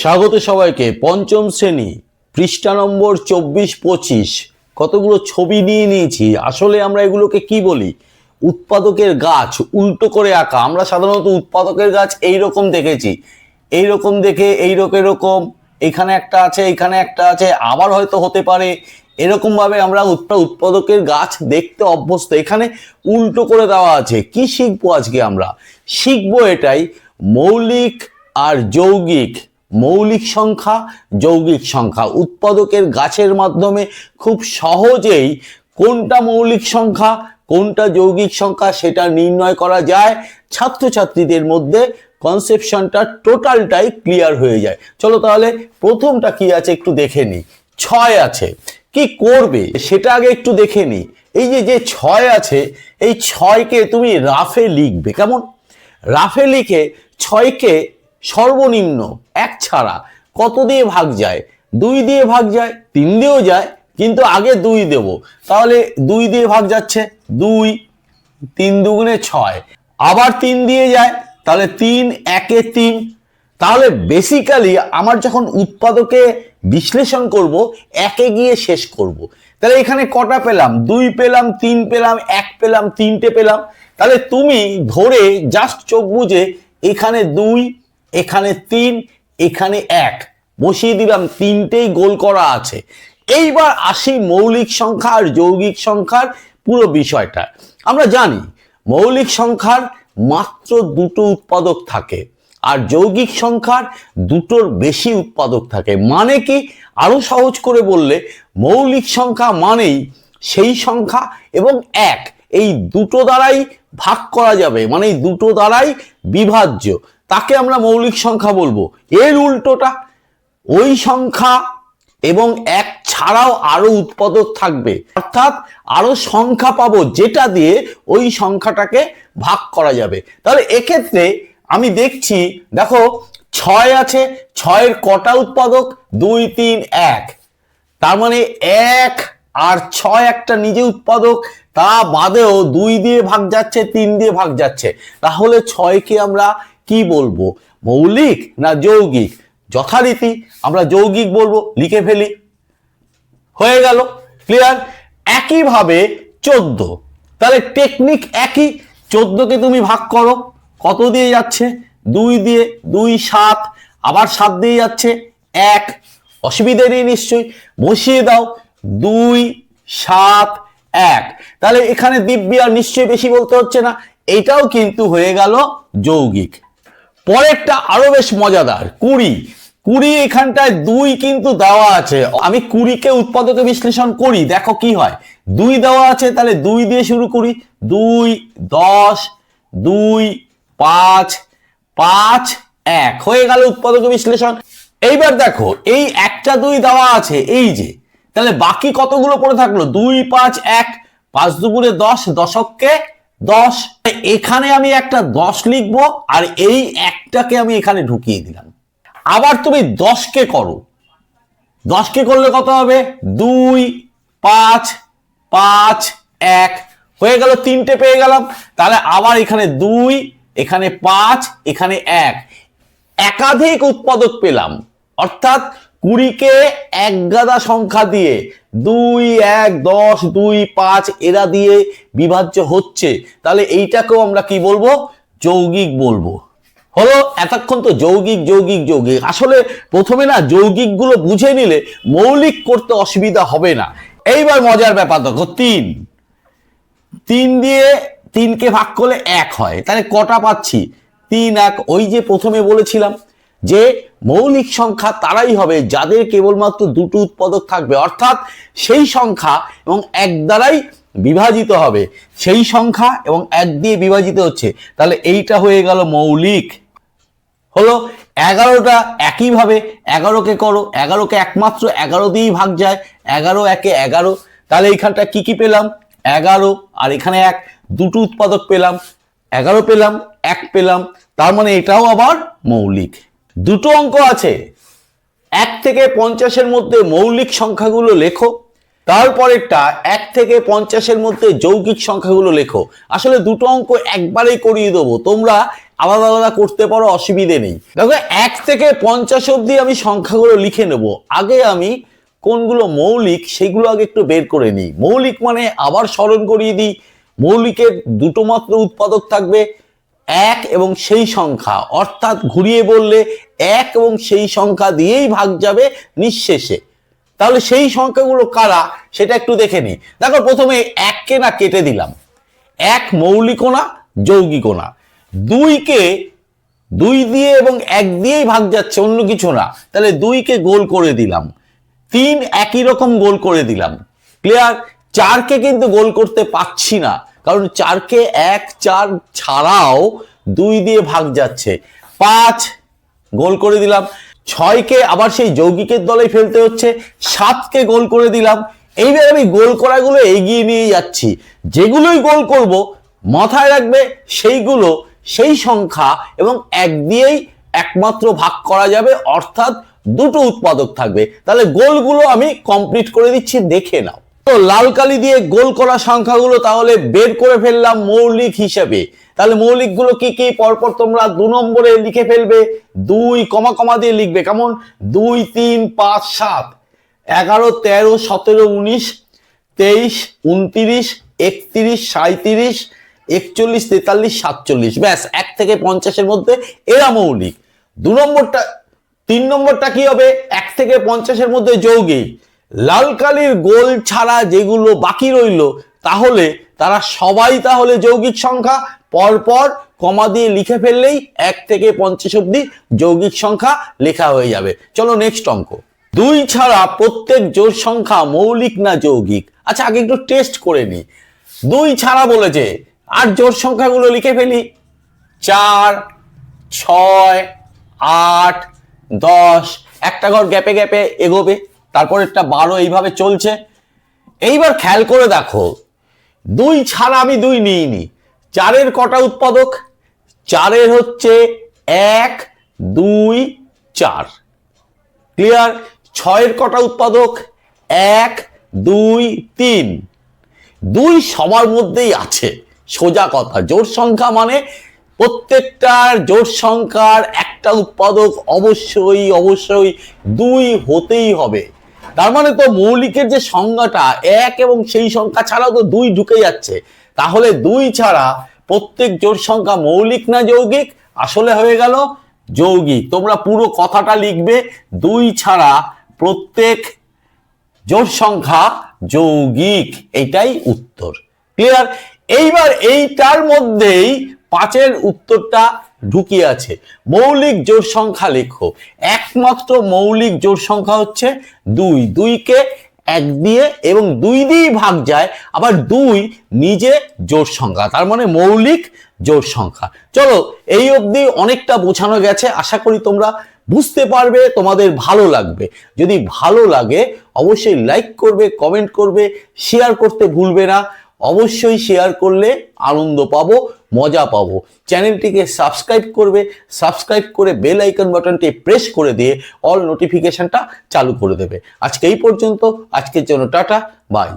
স্বাগত সবাইকে পঞ্চম শ্রেণী পৃষ্ঠা নম্বর 24-25 কতগুলো ছবি নিয়ে নিয়েছি। আসলে আমরা এগুলোকে কি বলি? উৎপাদকের গাছ উল্টো করে আঁকা। আমরা সাধারণত উৎপাদকের গাছ এইরকম দেখেছি, এইরকম দেখে এইরকম এখানে একটা আছে, এখানে একটা আছে, আবার হয়তো হতে পারে এরকম ভাবে আমরা উৎপাদকের গাছ দেখতে অভ্যস্ত। এখানে উল্টো করে দেওয়া আছে। কি শিখবো আজকে? আমরা শিখবো এটাই, মৌলিক আর যৌগিক, মৌলিক সংখ্যা যৌগিক সংখ্যা। উৎপাদকের গাছের মাধ্যমে খুব সহজেই কোনটা মৌলিক সংখ্যা কোনটা যৌগিক সংখ্যা সেটা নির্ণয় করা যায়। ছাত্রছাত্রীদের মধ্যে কনসেপশনটা টোটালটাই ক্লিয়ার হয়ে যায়। চলো তাহলে প্রথমটা কি আছে একটু দেখে নিই। 6 আছে, কি করবে সেটা আগে একটু দেখে নিই। এই যে 6 আছে, এই 6কে তুমি রাফে লিখবে। কেমন? রাফে লিখে 6কে সর্বনিম্ন 1 ছাড়া কত দিয়ে ভাগ যায়? 2 দিয়ে ভাগ যায়, 3 দিয়েও যায়, কিন্তু আগে 2 দেব। তাহলে 2 দিয়ে ভাগ যাচ্ছে, 2, 3 দুগুণে 6, আবার 3 দিয়ে যায়, তাহলে 3, 1-এ 3। তাহলে বেসিক্যালি আমার যখন উৎপাদকে বিশ্লেষণ করব, 1-এ গিয়ে শেষ করব। তাহলে এখানে কটা পেলাম? 2 পেলাম, 3 পেলাম, 1 পেলাম, 3টে পেলাম। তাহলে তুমি ধরে জাস্ট চোখ বুজে এখানে 2, এখানে 3, এখানে 1 বসিয়ে দিলাম, 3টেই গোল করা আছে। এইবার আসি মৌলিক সংখ্যা আর যৌগিক সংখ্যার পুরো বিষয়টা। আমরা জানি মৌলিক সংখ্যার মাত্র 2টো উৎপাদক থাকে, আর যৌগিক সংখ্যার 2টোর বেশি উৎপাদক থাকে। মানে কি? আরো সহজ করে বললে, মৌলিক সংখ্যা মানেই সেই সংখ্যা এবং 1 এই দুটো দ্বারাই ভাগ করা যাবে, মানে এই দুটো দ্বারাই বিভাজ্য, তাকে আমরা মৌলিক সংখ্যা বলবো। এর উল্টোটা, ওই সংখ্যা এবং 1 ছাড়াও আরো উৎপাদক থাকবে, অর্থাৎ আরো সংখ্যা পাবো যেটা দিয়ে ওই সংখ্যাটাকে ভাগ করা যাবে। তাহলে এক্ষেত্রে আমি দেখছি, দেখো 6 আছে, 6-এর কটা উৎপাদক? 2, 3, 1। তার মানে 1 আর 6 একটা নিজে উৎপাদক, তা বাদেও 2 দিয়ে ভাগ যাচ্ছে, 3 দিয়ে ভাগ যাচ্ছে। তাহলে 6কে আমরা কি বলবো? মৌলিক না যৌগিক? যথারীতি আমরা যৌগিক বলবো। লিখে ফেলি, হয়ে গেল। ক্লিয়ার? একইভাবে 14, তাহলে টেকনিক একই। 14কে তুমি ভাগ করো, কত দিয়ে যাচ্ছে? 2 দিয়ে, 2, 7, আবার 7 দিয়ে যাচ্ছে 1, অসুবিধা নেই নিশ্চয়ই, বসিয়ে দাও 2, 7, 1। তাহলে এখানে দিব্যি আর নিশ্চয়ই বেশি বলতে হচ্ছে না, এইটাও কিন্তু হয়ে গেল যৌগিক। পরেরটা আরো বেশ মজাদার, 20। এখানটায় 2 কিন্তু দেওয়া আছে। আমি 20কে উৎপাদকে বিশ্লেষণ করি, দেখো কি হয়। 2 দেওয়া আছে, তাহলে 2 দিয়ে শুরু করি। 2, 10, 2, 5, 5, 1 হয়ে গেল উৎপাদকে বিশ্লেষণ। এইবার দেখো এই একটা 2 দেওয়া আছে, এই যে, তাহলে বাকি কতগুলো পড়ে থাকলো? 2, 5, 1, 5 দুগুণে 10, দশককে 10। এখানে আমি একটা 10 লিখবো, আর এই একটাকে আমি এখানে ঢুকিয়ে দিলাম। আবার তুমি 10কে করো, 10কে করলে কত হবে? 2, 5, 5, 1 হয়ে গেল, 3টে পেয়ে গেলাম। তাহলে আবার এখানে 2, এখানে 5, এখানে 1, একাধিক উৎপাদক পেলাম। অর্থাৎ 20কে এক গাদা সংখ্যা দিয়ে 2, 1, 10, 2, 5 এরা দিয়ে বিভাজ্য হচ্ছে। তাহলে এইটাকেও আমরা কি বলবো? যৌগিক বলবো। হলো? এতক্ষণ তো যৌগিক যৌগিক যৌগিক। আসলে প্রথমে না যৌগিক গুলো বুঝে নিলে মৌলিক করতে অসুবিধা হবে না। এইবার মজার ব্যাপার দেখো, 3 দিয়ে 3কে ভাগ করলে 1 হয়, তাহলে কটা পাচ্ছি? 3, 1। ওই যে প্রথমে বলেছিলাম যে মৌলিক সংখ্যা তারাই হবে যাদের কেবলমাত্র 2টো উৎপাদক থাকবে, অর্থাৎ সেই সংখ্যা এবং 1 দ্বারাই বিভাজিত হবে। সেই সংখ্যা এবং 1 দিয়ে বিভাজিত হচ্ছে, তাহলে এইটা হয়ে গেল মৌলিক। হলো? 11টা একইভাবে 11কে করো, 11কে একমাত্র 11 দিয়েই ভাগ যায়, 11, 1-এ 11। তাহলে এইখানটা কি কি পেলাম? 11, আর এখানে 1, 2টো উৎপাদক পেলাম, 11 পেলাম, 1 পেলাম। তার মানে এটাও আবার মৌলিক। 2টো অঙ্ক আছে, 1 থেকে 50-এর মধ্যে মৌলিক সংখ্যাগুলো লেখো। তারপরেরটা 1 থেকে 50-এর মধ্যে যৌগিক সংখ্যাগুলো লেখো। আসলে দুটো অঙ্ক একবারেই করিয়ে দেবো, তোমরা আলাদা আলাদা করতে পারো, অসুবিধে নেই। দেখো 1 থেকে 50 অবধি আমি সংখ্যাগুলো লিখে নেব। আগে আমি কোনগুলো মৌলিক সেগুলো আগে একটু বের করে নিই। মৌলিক মানে আবার স্মরণ করিয়ে দিই, মৌলিকের দুটো মাত্র উৎপাদক থাকবে, এক এবং সেই সংখ্যা, অর্থাৎ ঘুরিয়ে বললে এক এবং সেই সংখ্যা দিয়েই ভাগ যাবে নিঃশেষে। তাহলে সেই সংখ্যাগুলো কারা সেটা একটু দেখে নিই। দেখো প্রথমে 1কে না কেটে দিলাম, 1 মৌলিকও না যৌগিকও না। 2কে 2 দিয়ে এবং 1 দিয়েই ভাগ যাচ্ছে, অন্য কিছু না, তাহলে 2কে গোল করে দিলাম। 3 একই রকম গোল করে দিলাম। ক্লিয়ার? 4কে কিন্তু গোল করতে পারছি না, কারণ 4কে 1 4 ছাড়াও 2 দিয়ে ভাগ যাচ্ছে। 5 গোল করে দিলাম। 6কে আবার সেই যৌগিকের দলে ফেলতে হচ্ছে, 7কে গোল করে দিলাম। এইবার আমি গোল করাগুলো এগিয়ে নিয়ে যাচ্ছি, যেগুলোই গোল করব মাথায় রাখবে সেইগুলো সেই সংখ্যা এবং 1 দিয়েই একমাত্র ভাগ করা যাবে, অর্থাৎ দুটো উৎপাদক থাকবে। তাহলে গোলগুলো আমি কমপ্লিট করে দিচ্ছি, দেখে নাও। তো লাল কালি দিয়ে গোল করা সংখ্যাগুলো তাহলে বের করে ফেললাম মৌলিক হিসেবে। তাহলে মৌলিকগুলো কি কি পরপর তোমরা 2 নম্বরে লিখে ফেলবে, 2 কমা কমা দিয়ে লিখবে। কেমন? 2 3 5 7 11 13 17 19 23 29 31 37 41 43 47। ব্যাস, 1 থেকে 50-এর মধ্যে এরা মৌলিক। 2 নম্বরটা 3 নম্বরটা কি হবে? 1 থেকে 50-এর মধ্যে যৌগিক। লাল কালির গোল ছাড়া যেগুলো বাকি রইল তাহলে তারা সবাই তাহলে যৌগিক সংখ্যা, পরপর কমা দিয়ে লিখে ফেললেই 1 থেকে 50 অবধি যৌগিক সংখ্যা লেখা হয়ে যাবে। চলো নেক্সট অঙ্ক। 2 ছাড়া প্রত্যেক জোড় সংখ্যা মৌলিক না যৌগিক? আচ্ছা আগে একটু টেস্ট করে নি। 2 ছাড়া বলেছে, আর জোড় সংখ্যাগুলো লিখে ফেলি। 4 6 8 10, একটা ঘর গ্যাপে গ্যাপে এগোবে, তারপর একটা 12, এইভাবে চলছে। এইবার খেয়াল করে দেখো, 2 ছাড়া আমি 2 নিইনি। 4-এর কটা উৎপাদক? 4-এর হচ্ছে 1 2 4। ক্লিয়ার? 6-এর কটা উৎপাদক? 1 2 3। 2 সবার মধ্যেই আছে, সোজা কথা। জোড় সংখ্যা মানে প্রত্যেকটার জোড় সংখ্যার একটা উৎপাদক অবশ্যই অবশ্যই 2 হতেই হবে। তার মানে তো মৌলিকের যে সংজ্ঞাটা 1 এবং সেই সংখ্যা ছাড়াও তো 2 ঢুকে যাচ্ছে। তাহলে 2 ছাড়া প্রত্যেক জোড় সংখ্যা মৌলিক না যৌগিক? আসলে হয়ে গেল যৌগিক। তোমরা পুরো কথাটা লিখবে, 2 ছাড়া প্রত্যেক জোড় সংখ্যা যৌগিক, এটাই উত্তর। ক্লিয়ার? এইবার এইটার মধ্যেই 5-এর উত্তরটা ঢুকিয়ে আছে। মৌলিক জোড় সংখ্যা লেখো। একমাত্র মৌলিক জোড় সংখ্যা হচ্ছে 2। 2কে 1 দিয়ে এবং 2 দিয়েই ভাগ যায়, আবার 2 নিজে জোড় সংখ্যা, তার মানে মৌলিক জোড় সংখ্যা। চলো এই অবধি অনেকটা বোঝানো গেছে, আশা করি তোমরা বুঝতে পারবে, তোমাদের ভালো লাগবে। যদি ভালো লাগে অবশ্যই লাইক করবে, কমেন্ট করবে, শেয়ার করতে ভুলবে না। অবশ্যই শেয়ার করলে আনন্দ পাবো, মজা পাবো। চ্যানেলটিকে সাবস্ক্রাইব করবে, সাবস্ক্রাইব করে বেল আইকন বাটনটি প্রেস করে দিয়ে অল নোটিফিকেশনটা চালু করে দেবে। আজকে এই পর্যন্ত, আজকের জন্য টাটা, বাই।